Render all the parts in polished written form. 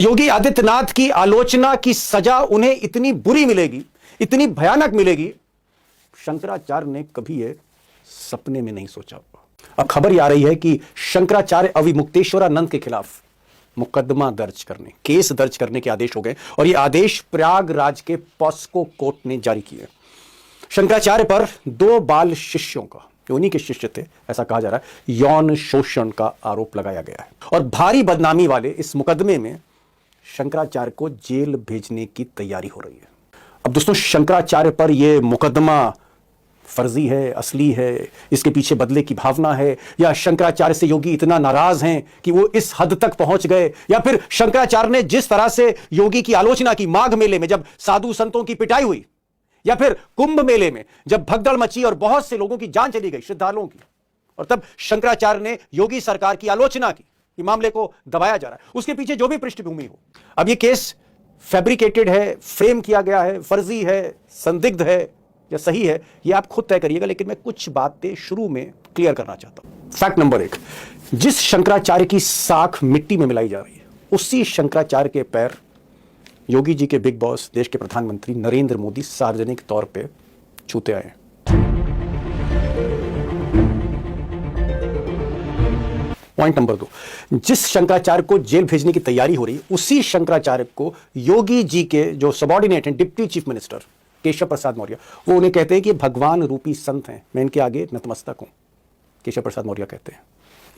योगी आदित्यनाथ की आलोचना की सजा उन्हें इतनी बुरी मिलेगी, इतनी भयानक मिलेगी, शंकराचार्य ने कभी ये सपने में नहीं सोचा होगा। अब खबर यह आ रही है कि शंकराचार्य अविमुक्तेश्वरानंद के खिलाफ मुकदमा दर्ज करने, केस दर्ज करने के आदेश हो गए और ये आदेश प्रयागराज के पॉस्को कोर्ट ने जारी किए। शंकराचार्य पर 2 बाल शिष्यों का, जो उन्हीं के शिष्य थे, ऐसा कहा जा रहा है, यौन शोषण का आरोप लगाया गया है और भारी बदनामी वाले इस मुकदमे में शंकराचार्य को जेल भेजने की तैयारी हो रही है। अब दोस्तों, शंकराचार्य पर यह मुकदमा फर्जी है, असली है, इसके पीछे बदले की भावना है, या शंकराचार्य से योगी इतना नाराज हैं कि वो इस हद तक पहुंच गए, या फिर शंकराचार्य ने जिस तरह से योगी की आलोचना की माघ मेले में जब साधु संतों की पिटाई हुई, या फिर कुंभ मेले में जब भगदड़ मची और बहुत से लोगों की जान चली गई, श्रद्धालुओं की, और तब शंकराचार्य ने योगी सरकार की आलोचना की, मामले को दबाया जा रहा है, उसके पीछे जो भी पृष्ठभूमि हो। अब यह केस फैब्रिकेटेड है, फ्रेम किया गया है, फर्जी है, संदिग्ध है या सही है, यह आप खुद तय करिएगा, लेकिन मैं कुछ बातें शुरू में क्लियर करना चाहता हूं। फैक्ट नंबर 1, जिस शंकराचार्य की साख मिट्टी में मिलाई जा रही है, उसी शंकराचार्य के पैर योगी जी के बिग बॉस, देश के प्रधानमंत्री नरेंद्र मोदी सार्वजनिक तौर पे छूते आए हैं। पॉइंट नंबर 2, जिस शंकराचार्य को जेल भेजने की तैयारी हो रही है, उसी शंकराचार्य को योगी जी के जो सबॉर्डिनेट हैं, deputy chief minister Keshav Prasad Maurya, वो उन्हें कहते हैं कि भगवान रूपी संत हैं, मैं इनके आगे नतमस्तक हूं, केशव प्रसाद मौर्य कहते हैं।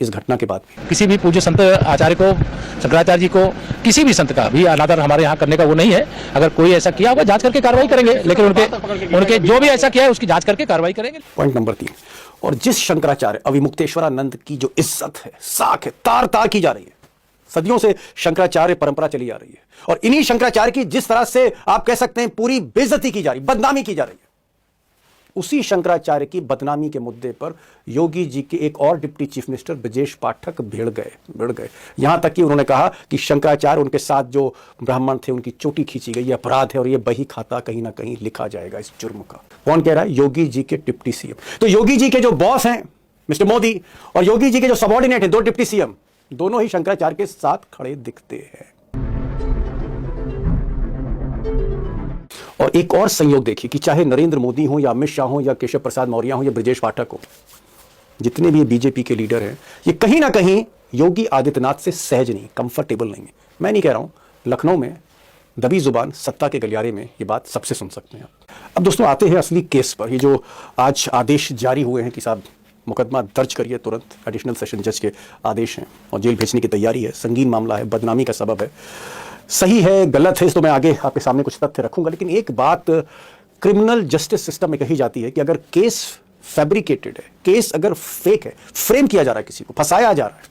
इस घटना के बाद किसी भी पूज्य संत आचार्य को, शंकराचार्य जी को, किसी भी संत का भी अनादर हमारे यहाँ करने का वो नहीं है। अगर कोई ऐसा किया होगा जांच करके कार्रवाई करेंगे, लेकिन उनके जो भी ऐसा किया है उसकी जांच करके कार्रवाई करेंगे। पॉइंट नंबर 3, और जिस शंकराचार्य अविमुक्तेश्वरानंद की जो इज्जत है, साख है, तार तार की जा रही है, सदियों से शंकराचार्य परंपरा चली आ रही है, और इन्हीं शंकराचार्य की जिस तरह से आप कह सकते हैं पूरी बेइज्जती की जा रही, बदनामी की जा रही है, उसी शंकराचार्य की बदनामी के मुद्दे पर योगी जी के एक और deputy chief minister Brajesh Pathak भिड़ गए। यहां तक कि उन्होंने कहा कि शंकराचार्य, उनके साथ जो ब्राह्मण थे, उनकी चोटी खींची गई, यह अपराध है और यह बही खाता कहीं ना कहीं लिखा जाएगा इस जुर्म का। कौन कह रहा है? योगी जी के डिप्टी सीएम। तो योगी जी के जो बॉस हैं मिस्टर मोदी, और योगी जी के जो सबॉर्डिनेट हैं 2 डिप्टी सीएम, दोनों ही शंकराचार्य के साथ खड़े दिखते हैं। और एक और संयोग देखिए कि चाहे नरेंद्र मोदी हो या अमित शाह हो या केशव प्रसाद मौर्य हो या ब्रजेश पाठक हो, जितने भी बीजेपी के लीडर हैं, ये कहीं ना कहीं योगी आदित्यनाथ से सहज नहीं, कंफर्टेबल नहीं है। मैं नहीं कह रहा हूं, लखनऊ में दबी जुबान सत्ता के गलियारे में ये बात सबसे सुन सकते हैं। अब दोस्तों, आते हैं असली केस पर। ये जो आज आदेश जारी हुए हैं कि साहब मुकदमा दर्ज करिए तुरंत, एडिशनल सेशन जज के आदेश हैं और जेल भेजने की तैयारी है, संगीन मामला है, बदनामी का सबब है, सही है गलत है, तो मैं आगे आपके सामने कुछ तथ्य रखूंगा। लेकिन एक बात क्रिमिनल जस्टिस सिस्टम में कही जाती है कि अगर केस फैब्रिकेटेड है, केस अगर फेक है, फ्रेम किया जा रहा है, किसी को फंसाया जा रहा है,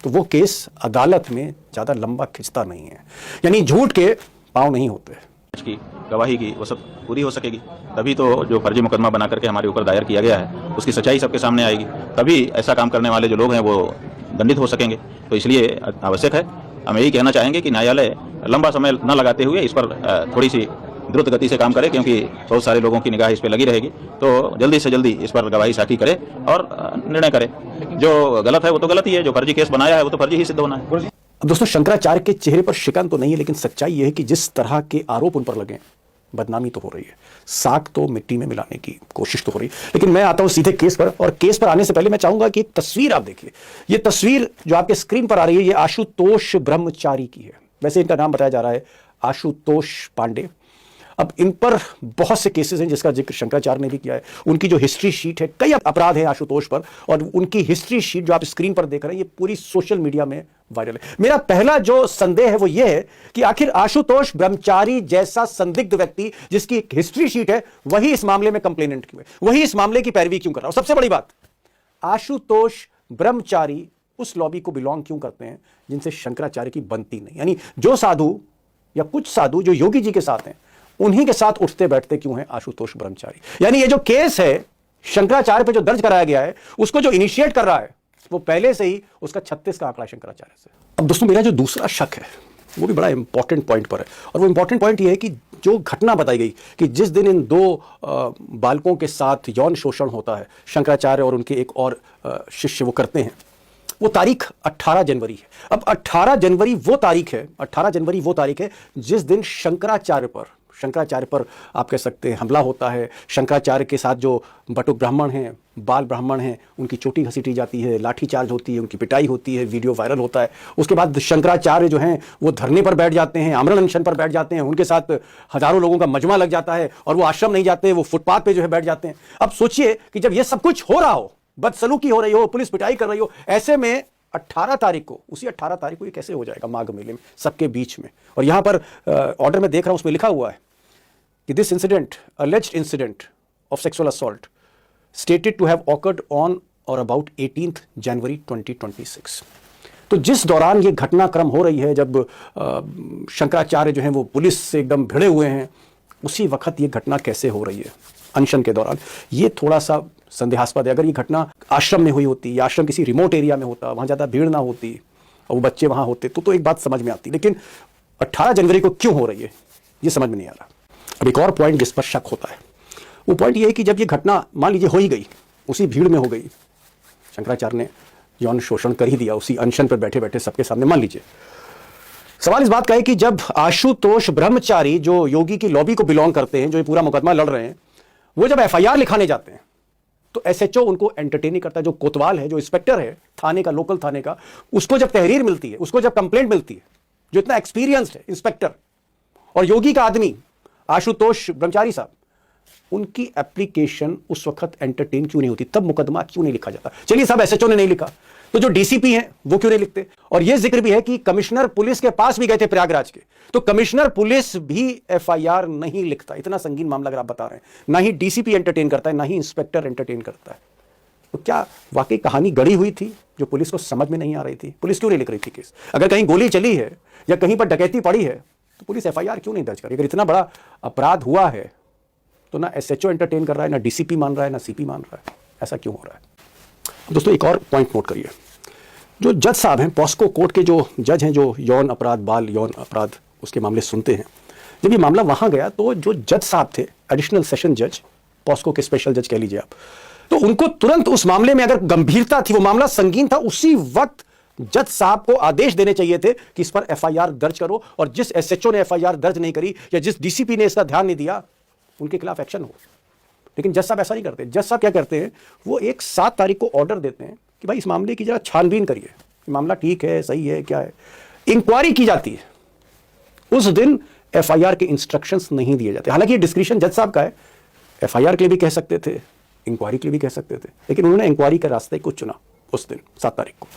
तो वो केस अदालत में ज्यादा लंबा खिंचता नहीं है, यानी झूठ के पांव नहीं होते। की गवाही की वो सब पूरी हो सकेगी, तभी तो जो फर्जी मुकदमा बना करके हमारे ऊपर दायर किया गया है उसकी सच्चाई सबके सामने आएगी, तभी ऐसा काम करने वाले जो लोग हैं वो दंडित हो सकेंगे। तो इसलिए आवश्यक है, हम यही कहना चाहेंगे कि न्यायालय लंबा समय न लगाते हुए इस पर थोड़ी सी द्रुत गति से काम करे, क्योंकि बहुत सारे लोगों की निगाह इस पर लगी रहेगी। तो जल्दी से जल्दी इस पर गवाही साखी करे और निर्णय करे। जो गलत है वो तो गलत ही है, जो फर्जी केस बनाया है वो तो फर्जी ही सिद्ध होना है। अब दोस्तों, शंकराचार्य के चेहरे पर शिकन तो नहीं है, लेकिन सच्चाई यह है कि जिस तरह के आरोप उन पर लगे, बदनामी तो हो रही है, साख तो मिट्टी में मिलाने की कोशिश तो हो रही है। लेकिन मैं आता हूं सीधे केस पर, और केस पर आने से पहले मैं चाहूंगा कि एक तस्वीर आप देखिए। ये तस्वीर जो आपके स्क्रीन पर आ रही है, ये आशुतोष ब्रह्मचारी की है। वैसे इनका नाम बताया जा रहा है आशुतोष पांडे। अब इन पर बहुत से केसेस हैं जिसका जिक्र शंकराचार्य ने भी किया है। उनकी जो हिस्ट्री शीट है, कई अपराध हैं आशुतोष पर, और उनकी हिस्ट्री शीट जो आप स्क्रीन पर देख रहे हैं, ये पूरी सोशल मीडिया में वायरल है। मेरा पहला जो संदेह है वो ये है कि आखिर आशुतोष ब्रह्मचारी जैसा संदिग्ध व्यक्ति, जिसकी एक हिस्ट्री शीट है, वही इस मामले में कंप्लेनेंट क्यों है, वही इस मामले की पैरवी क्यों कर रहा है। और सबसे बड़ी बात, आशुतोष ब्रह्मचारी उस लॉबी को बिलोंग क्यों करते हैं जिनसे शंकराचार्य की बनती नहीं, यानी जो साधु या कुछ साधु जो योगी जी के साथ हैं, उन्हीं के साथ उठते बैठते क्यों हैं आशुतोष ब्रह्मचारी। यानी ये जो केस है शंकराचार्य पे जो दर्ज कराया गया है, उसको जो इनिशिएट कर रहा है वो पहले से ही उसका 36 का आंकड़ा शंकराचार्य से। अब दोस्तों, मेरा जो दूसरा शक है वो भी बड़ा इंपॉर्टेंट पॉइंट पर है, और वो इंपॉर्टेंट पॉइंट ये है कि जो घटना बताई गई कि जिस दिन इन 2 बालकों के साथ यौन शोषण होता है, शंकराचार्य और उनके एक और शिष्य वो करते हैं, वो तारीख 18 जनवरी है। अब 18 जनवरी वो तारीख है, 18 जनवरी वो तारीख है जिस दिन शंकराचार्य पर आप कह सकते हैं हमला होता है। शंकराचार्य के साथ जो बटुक ब्राह्मण हैं, बाल ब्राह्मण हैं, उनकी चोटी घसीटी जाती है, लाठीचार्ज होती है, उनकी पिटाई होती है, वीडियो वायरल होता है। उसके बाद शंकराचार्य जो हैं वो धरने पर बैठ जाते हैं, आमरण अनशन पर बैठ जाते हैं, उनके साथ हजारों लोगों का मजमा लग जाता है और वो आश्रम नहीं जाते, वो फुटपाथ पे जो है बैठ जाते हैं। अब सोचिए कि जब ये सब कुछ हो रहा हो, बदसलूकी हो रही हो, पुलिस पिटाई कर रही हो, ऐसे में 18 तारीख को, उसी 18 तारीख को ये कैसे हो जाएगा माघ मेले में सबके बीच में। और यहां पर ऑर्डर में देख रहा हूं, उसमें लिखा हुआ है कि this incident, alleged incident of sexual assault stated to have occurred on or about 18th January 2026। तो जिस दौरान ये घटनाक्रम हो रही है, जब शंकराचार्य जो हैं वो पुलिस से एकदम भिड़े हुए हैं, उसी वक्त ये घटना कैसे हो रही है अनशन के दौरान, ये थोड़ा सा संदेहास्पद है। अगर ये घटना आश्रम में हुई होती या आश्रम किसी रिमोट एरिया में होता, वहाँ ज़्यादा भीड़ ना होती और वो बच्चे वहाँ होते तो एक बात समझ में आती, लेकिन 18 जनवरी को क्यों हो रही है ये समझ में नहीं आ रहा। अब एक और पॉइंट जिस पर शक होता है, वो पॉइंट ये है कि जब ये घटना मान लीजिए हो ही गई, उसी भीड़ में हो गई, शंकराचार्य ने यौन शोषण कर ही दिया उसी अनशन पर बैठे बैठे सबके सामने, मान लीजिए। सवाल इस बात का है कि जब आशुतोष ब्रह्मचारी जो योगी की लॉबी को बिलोंग करते हैं, जो ये पूरा मुकदमा लड़ रहे हैं, वो जब एफआईआर लिखाने जाते हैं तो एसएचओ उनको एंटरटेन नहीं करता। जो कोतवाल है, जो इंस्पेक्टर है थाने का, लोकल थाने का, उसको जब तहरीर मिलती है, उसको जब कंप्लेंट मिलती है, जो इतना एक्सपीरियंस्ड है इंस्पेक्टर और योगी का आदमी आशुतोष ब्रह्मचारी साहब, उनकी एप्लीकेशन उस वक्त एंटरटेन क्यों नहीं होती, तब मुकदमा क्यों नहीं लिखा जाता। चलिए साहब एसएचओ ने नहीं लिखा, तो जो डीसीपी हैं वो क्यों नहीं लिखते। और यह जिक्र भी है कि कमिश्नर पुलिस के पास भी गए थे प्रयागराज के, तो कमिश्नर पुलिस भी एफआईआर नहीं लिखता। इतना संगीन मामला अगर आप बता रहे हैं, ना ही डीसीपी एंटरटेन करता है, ना ही इंस्पेक्टर एंटरटेन करता है। तो क्या वाकई कहानी गढ़ी हुई थी जो पुलिस को समझ में नहीं आ रही थी? पुलिस क्यों नहीं लिख रही थी केस? अगर कहीं गोली चली है या कहीं पर डकैती पड़ी है तो पुलिस एफआईआर क्यों नहीं दर्ज करी? अगर इतना बड़ा अपराध हुआ है तो ना एसएचओ एंटरटेन कर रहा है, ना डीसीपी मान रहा है, ना सीपी मान रहा है। ऐसा क्यों हो रहा है? दोस्तों एक और पॉइंट नोट करिए, जो जज साहब हैं, पॉस्को कोर्ट के जो जज हैं, जो यौन अपराध, बाल यौन अपराध उसके मामले सुनते हैं, जब ये मामला वहां गया तो जो जज साहब थे, एडिशनल सेशन जज, पॉस्को के स्पेशल जज कह लीजिए आप, तो उनको तुरंत उस मामले में अगर गंभीरता थी, वो मामला संगीन था, उसी वक्त जज साहब को आदेश देने चाहिए थे कि इस पर एफआईआर दर्ज करो, और जिस एसएचओ ने एफआईआर दर्ज नहीं करी या जिस डीसीपी ने इसका ध्यान नहीं दिया, उनके खिलाफ एक्शन हो। लेकिन जज साहब ऐसा नहीं करते। जज साहब क्या करते हैं, वो एक 7 तारीख को ऑर्डर देते हैं कि भाई इस मामले की जरा छानबीन करिए, मामला ठीक है, सही है, क्या है। इंक्वायरी की जाती है, उस दिन एफआईआर के इंस्ट्रक्शंस नहीं दिए जाते। हालांकि डिस्क्रिप्शन जज साहब का है, एफआईआर के लिए भी कह सकते थे, इंक्वायरी के लिए भी कह सकते थे, लेकिन उन्होंने इंक्वायरी के रास्ते को चुना उस दिन 7 तारीख को।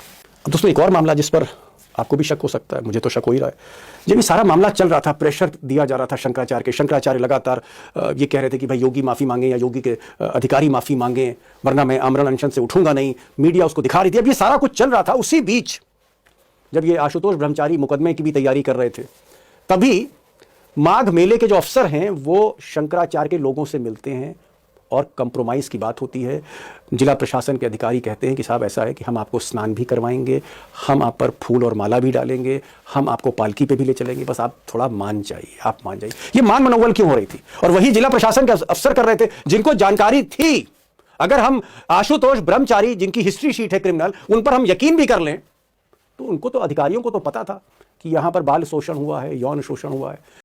अब दोस्तों एक और मामला जिस पर आपको भी शक हो सकता है, मुझे तो शक हो ही रहा है। जब ये सारा मामला चल रहा था, प्रेशर दिया जा रहा था शंकराचार्य लगातार ये कह रहे थे कि भाई योगी माफ़ी मांगे या योगी के अधिकारी माफ़ी मांगे, वरना मैं आमरण अनशन से उठूंगा नहीं। मीडिया उसको दिखा रही थी। अब ये सारा कुछ चल रहा था, उसी बीच जब ये आशुतोष ब्रह्मचारी मुकदमे की भी तैयारी कर रहे थे, तभी माघ मेले के जो अफसर हैं वो शंकराचार्य के लोगों से मिलते हैं और कंप्रोमाइज़ की बात होती है। जिला प्रशासन के अधिकारी कहते हैं कि साहब ऐसा है कि हम आपको स्नान भी करवाएंगे, हम आप पर फूल और माला भी डालेंगे, हम आपको पालकी पे भी ले चलेंगे, बस आप थोड़ा मान जाइए, आप मान जाइए। ये मान मनोबल क्यों हो रही थी? और वही जिला प्रशासन के अफसर कर रहे थे जिनको जानकारी थी, अगर हम आशुतोष ब्रह्मचारी जिनकी हिस्ट्री शीट है क्रिमिनल, उन पर हम यकीन भी कर लें, तो उनको तो, अधिकारियों को तो पता था कि यहां पर बाल शोषण हुआ है, यौन शोषण हुआ है।